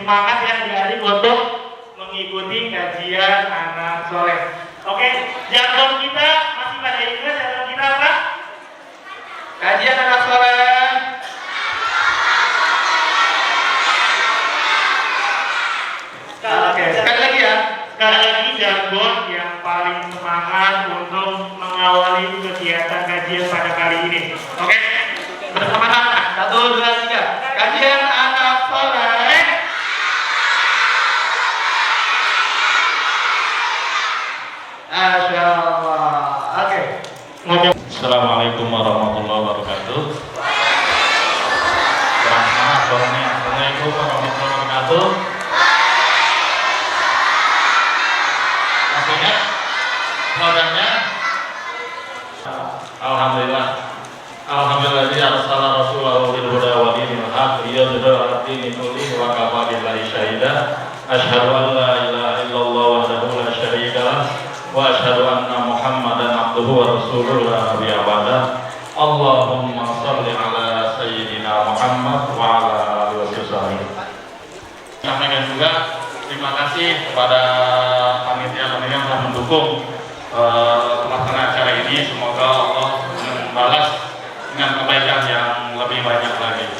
Semangat ya adik-adik untuk mengikuti kajian anak soleh. Oke, jargon kita masih pada ingat jargon kita apa? Kajian anak soleh. Oke, sekali lagi ya. Sekali lagi jargon yang paling semangat untuk mengawali kegiatan kajian pada kali ini. Oke, bersama-sama. 1, 2, 3. Kajian anak soleh. Masya Allah. Oke. Assalamualaikum warahmatullahi wabarakatuh. Assalamualaikum warahmatullahi wabarakatuh. Masih ingat slogannya? Alhamdulillah. Alhamdulillah di arsala rasulahu bil huda wa dinil haq liyudhhirahu 'ala dini kullihi wa kafa billahi syahida. Asyhadu an la ilaha illallah wahdahu la syarika lah. Wa asyhadu anna Muhammadan abduhu wa rasuluhu la nabiyya ba'da. Allahumma shalli ala sayyidina Muhammad wa ala alihi wasallam. Sampaikan juga terima kasih kepada panitia-panitia yang telah mendukung pelaksanaan acara ini. Semoga Allah membalas dengan kebaikan yang lebih banyak lagi.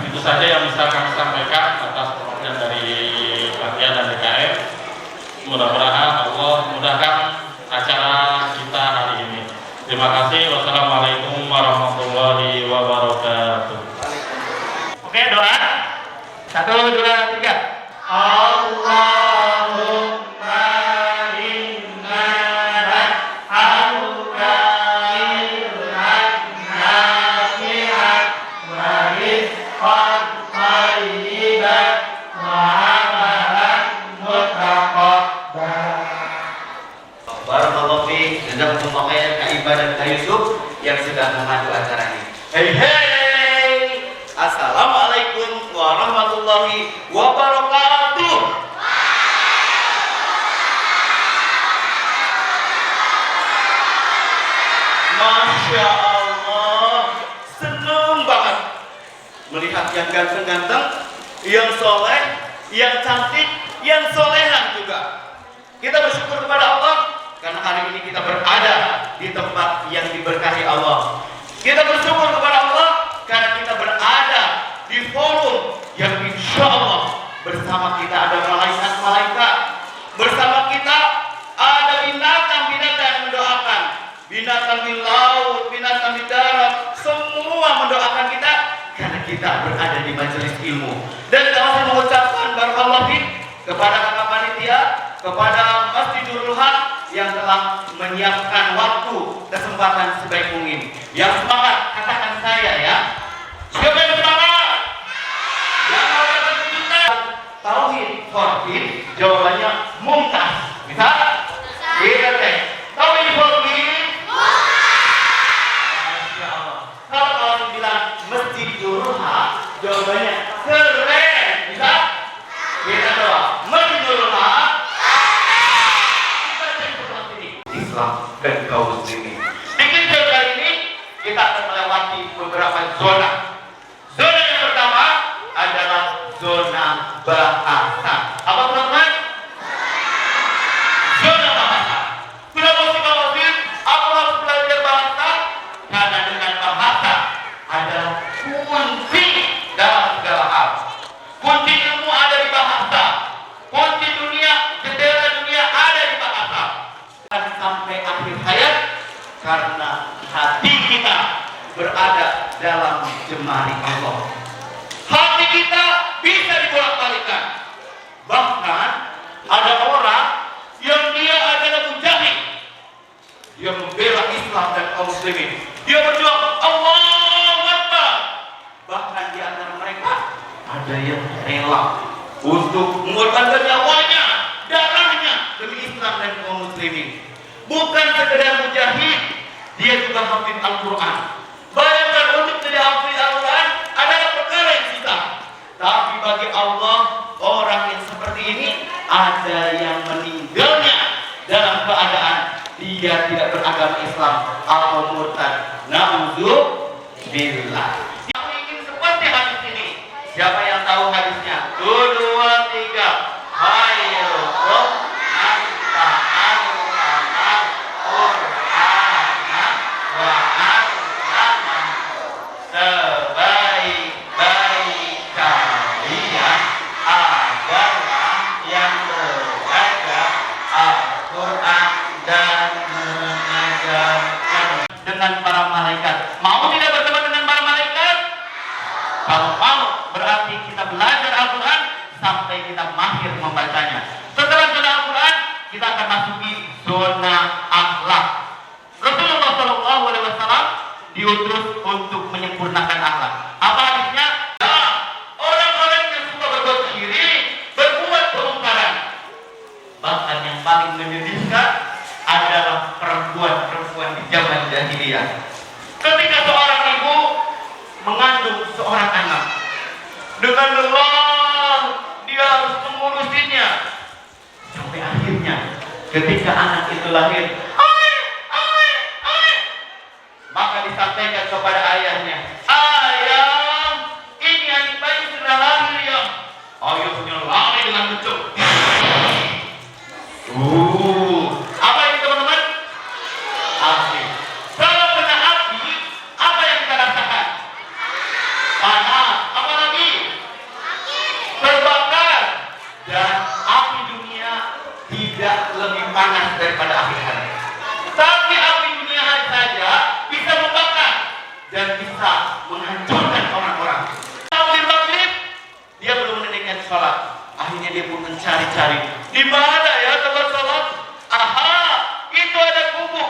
Itu saja yang bisa kami sampaikan atas perwakilan dari panitia dan DKM. Mudah-mudahan Allah mudahkan acara kita hari ini. Terima kasih. Wassalamualaikum warahmatullahi wabarakatuh. Oke, doa. 1, 2, 3. Allahumma inna nas'aluka ilman nafi'an wa rizqan thayyiban wa amalan mutaqabbal. Barakallahu fiik, jazakumullah khairan Kak Iba dan Kak Yusuf yang sudah memandu acara ini. Hey, assalamualaikum warahmatullahi wabarakatuh. Masya Allah, senang banget melihat yang ganteng-ganteng, yang soleh, yang cantik, yang solehan juga. Kita bersyukur kepada Allah karena hari ini kita berada di tempat yang diberkahi Allah. Kita bersyukur kepada Allah karena kita berada di forum yang insya Allah bersama kita ada malaikat-malaikat, bersama kita ada binatang-binatang yang mendoakan, binatang di laut, binatang di darat, semua mendoakan kita karena kita berada di majelis ilmu. Dan kita masih mengucapkan barakallahu fiik kepada kakak panitia, kepada Masjidul Ruhan yang telah telah menyiapkan waktu kesempatan sebaik mungkin. Yang semangat katakan saya ya. Siapa yang semangat? Yang mau dapat kejutan tauhid khotib, jawabannya mumtaz. Bisa? Iya teh. Tauhid khotib. Masya Allah. Kalau orang bilang Masjid Nurulha, jawabannya keren. Bisa? Kita doa. Masjid Nurulha. Kita cari seperti ini. Islam dan kaum muslimin. Di video kali ini kita akan melewati beberapa zona. Zona yang pertama adalah zona bahasa. Apa teman-teman? Zona bahasa. Kenapa sih Pak Wazir? Aku harus belajar bahasa? Karena dengan bahasa adalah kunci dalam segala hal. Kunci ilmu ada di bahasa. Kunci dunia, jendela dunia ada di bahasa. Dan sampai akhir hayat, karena hati kita berada dalam jemari Allah. Hati kita bisa dibolak-balikkan. Bahkan ada orang yang dia adalah mujahid. Dia membela Islam dan kaum muslimin. Dia berjuang Allahu Akbar. Bahkan di antara mereka ada yang rela untuk mengorbankan nyawanya, darahnya demi Islam dan kaum muslimin. Bukan sekedar mujahid, dia juga hafid Al-Quran. Bayangkan untuk jadi hafid Al-Quran adalah perkara yang susah. Tapi bagi Allah, orang yang seperti ini ada yang meninggalnya dalam keadaan dia tidak beragama Islam atau murtad. Na'udzubillah. Yang ingin seperti hadis ini, siapa yang tahu hadisnya? 1, 2, 3. Khairukum man ta'allama Qur'ana wa 'allama. Sebaik-baik kalian adalah yang belajar Al-Quran dan mengajarkan. Dengan para malaikat. Mau tidak berteman dengan para malaikat? Kalau mau, berarti kita belajar Al-Quran sampai kita mahir membacanya. Setelah zona Al-Quran, kita akan masuki zona akhlak. Rasulullah SAW diutus untuk menyempurnakan akhlak. Apa hadisnya? Orang-orang yang suka berbuat syirik, berbuat kemungkaran. Bahkan yang paling menyedihkan adalah perempuan-perempuan di zaman jahiliyah. Ketika seorang ibu mengandung seorang anak, dengan lelah dia harus mengurusinya sampai akhirnya ketika anak itu lahir, maka disampaikan kepada ayahnya, ayah, ini adik bayi sudah lahir ya. Ayahnya lari dengan kencang. Apa ini teman-teman? Api. Kalau kena api, apa yang kita rasakan? Panas. Apa lagi? Terbakar. Dan api dunia tidak lebih panas daripada api hari. Tapi api dunia saja bisa membakar dan bisa menghancurkan orang-orang. Sambil maghrib, dia belum menunaikan sholat. Akhirnya dia pun mencari-cari. Di mana ya tempat sholat? Aha, itu ada gubuk.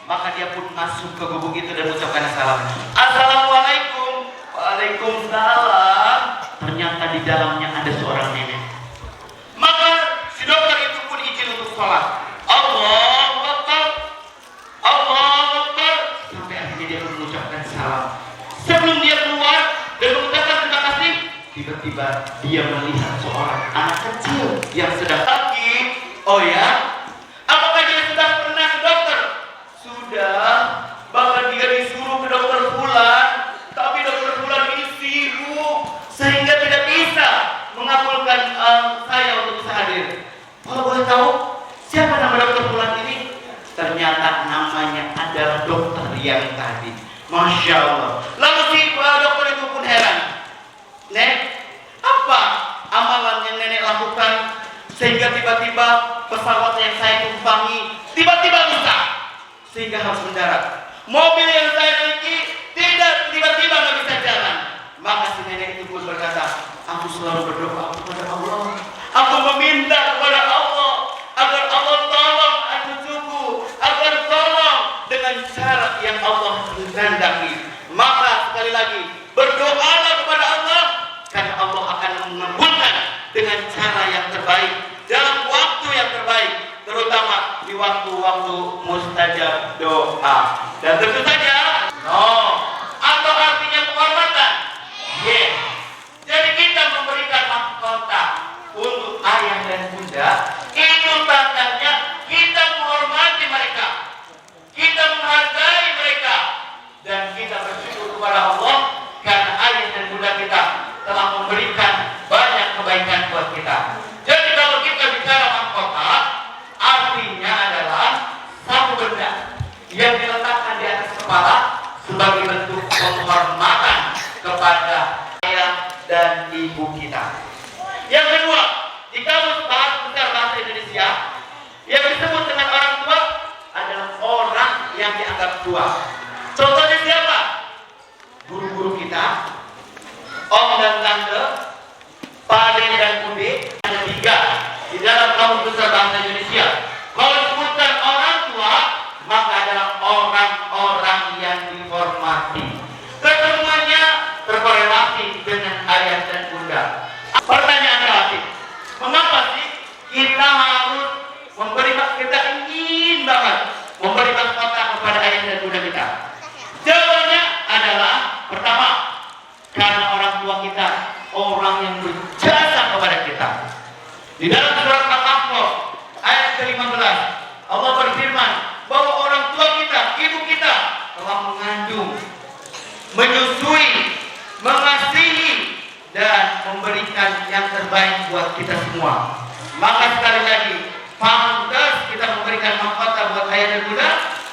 Maka dia pun masuk ke gubuk itu dan mengucapkan salam. Assalamualaikum. Waalaikumsalam. Ternyata di dalamnya ada seorang nenek. Maka si dokter itu pun izin untuk sholat. Allahu Akbar. Allahu Akbar. Sampai akhirnya dia pun mengucapkan salam. Sebelum dia keluar dan mengucapkan terima kasih, tiba-tiba dia melihat seorang anak kecil yang sedang sakit. Oh ya? Apakah dia sudah pernah ke dokter? Sudah. Bahkan dia disuruh ke dokter Fulan, tapi dokter Fulan ini sibuk sehingga tidak bisa mengabulkan saya untuk bisa hadir. Kalau boleh tahu, siapa nama dokter Fulan ini? Ternyata namanya adalah dokter yang tadi. Masya Allah. Lalu si dokter itu pun heran. Nek, apa amalan yang nenek lakukan sehingga tiba-tiba pesawat yang saya tumpangi tiba-tiba rusak sehingga harus mendarat? Mobil yang saya naiki tidak tiba-tiba nggak bisa jalan. Maka si nenek itu pun berkata, aku selalu berdoa kepada Allah, aku meminta kepada Allah agar Allah tolong cucuku dengan cara yang Allah kehendaki. Maka sekali lagi, berdoalah kepada Allah, karena Allah akan mengabulkan dengan cara yang terbaik, dalam waktu yang terbaik, terutama di waktu-waktu mustajab doa. Dan tentu saja, atau artinya penghormatan. Jadi kita memberikan mahkota untuk ayah dan bunda, itu tandanya kita menghormati mereka, kita menghargai mereka, dan kita bersyukur kepada Allah karena ayah dan bunda kita telah memberikan banyak kebaikan buat kita. Jadi kalau kita bicara mahkota, artinya adalah satu benda yang diletakkan di atas kepala sebagai bentuk penghormatan kepada ayah dan ibu kita. Yang kedua, di kamus bahasa besar bahasa Indonesia, yang disebut dengan orang tua adalah orang yang dianggap tua. Contohnya siapa? Guru-guru kita, om dan tante, pade dan bude. Ada 3 di dalam kamus besar bahasa Indonesia. Kalau disebutkan orang tua, maka adalah orang-orang yang dihormati. Kesemuanya terkorelasi dengan ayah dan bunda. Pertanyaan terakhir, mengapa sih kita harus kita ingin banget memberi mahkota kepada ayah dan bunda kita? Jawabannya adalah, pertama, karena orang tua kita orang yang berjasa kepada kita. Di dalam surat Al-Ahqaf ayat ke-15, Allah berfirman bahwa orang tua kita, ibu kita telah mengandung, menyusui, mengasihi, dan memberikan yang terbaik buat kita semua. Maka sekali lagi, pantas kita memberikan mahkota buat ayah dan bunda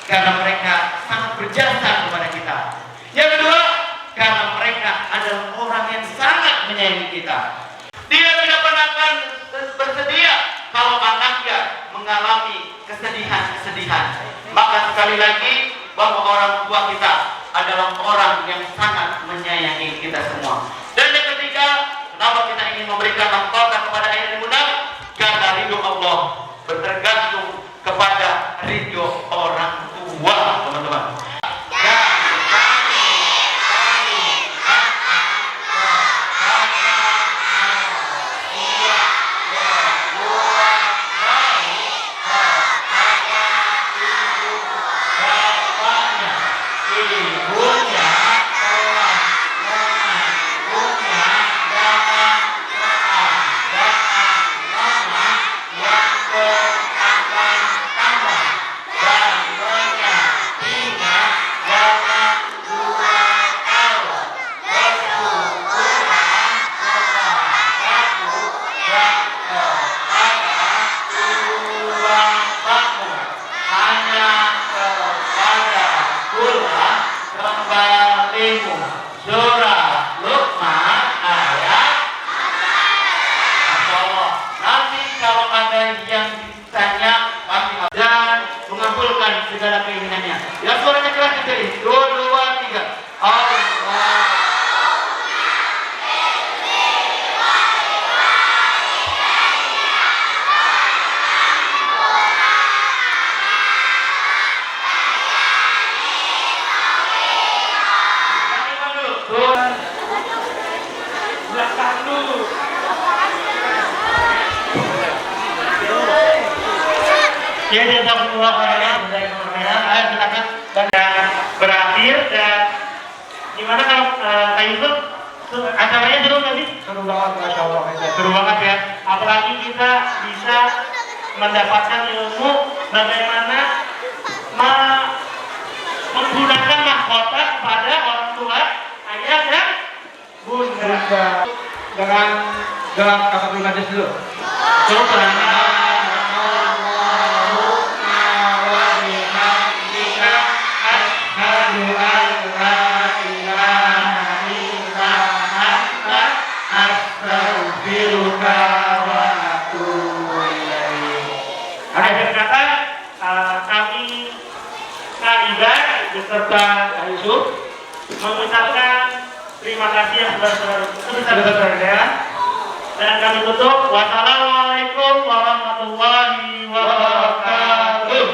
karena mereka sangat berjasa kepada kita. Yang kedua, karena mereka adalah orang yang sangat menyayangi kita. Dia tidak pernah akan bersedia kalau anaknya mengalami kesedihan-kesedihan. Maka sekali lagi, bahwa orang tua kita adalah orang yang sangat menyayangi kita semua. Dan yang ketiga, kenapa kita ingin memberikan mahkota kepada ayah dan bunda? Karena ridho Allah bertergantung kepada ridho orang tua, teman-teman. Segala keinginannya. Yang suaranya keras sekali. 2, 2, 3. Allah. Belakang dulu. Ya, dia tak keluar orangnya. Ayo silakan. Dan berakhir, dan gimana kalau Kak Yusuf, acaranya seru nggak sih? Seru banget, Masya Allah. Seru banget ya. Apalagi kita bisa mendapatkan ilmu bagaimana menggunakan mahkota kepada orang tua, ayah dan bunda. Dengan gelar kata terima kasih dulu. Coba. beserta Kak Yusuf mengucapkan terima kasih yang sebesar-besarnya, dan kami tutup. Wassalamualaikum warahmatullahi wabarakatuh.